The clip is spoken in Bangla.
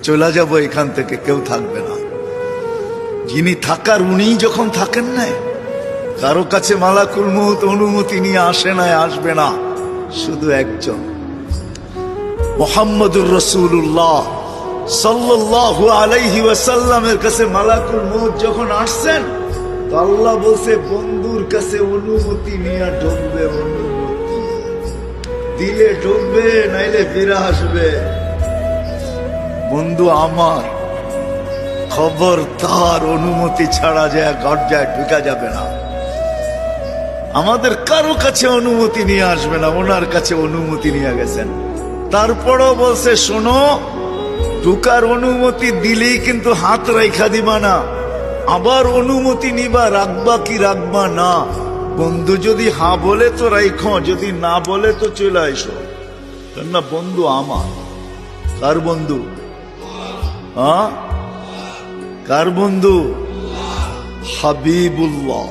চলে যাব এখান থেকে, কেউ থাকবে না। যিনি থাকার উনিই যখন থাকেন না, কারো কাছে মালাকুল মউত অনুমতি নিয়ে আসে না, আসবে না, শুধু একজন মুহাম্মদুর রাসূলুল্লাহ সাল্লাল্লাহু আলাইহি ওয়াসাল্লামের কাছে মালাকুল মউত যখন আসছেন, তো আল্লাহ বলছে বন্ধুর কাছে অনুমতি নিয়ে ঢুকবে, অনুমতি দিলে ঢুকবে, নাইলে ফিরে আসবে। বন্ধু আমার, খবর তার অনুমতি ছাড়া যায় গর্জায় ঢুকা যাবে না। আমাদের কারো কাছে অনুমতি নিয়ে আসবে না, ওনার কাছে অনুমতি নিয়ে গেছেন। তারপরও বলছে শোনো, ঢুকার অনুমতি দিলেই কিন্তু হাত রাইখা দিবা না, আবার অনুমতি নিবা, রাখবা কি রাখবা না। বন্ধু যদি হ্যাঁ বলে তো রাইখো, যদি না বলে তো চলে আইসো। কেননা বন্ধু আমার। কার বন্ধু? হ্যাঁ, কার বন্ধু? হাবিবুল্লাহ।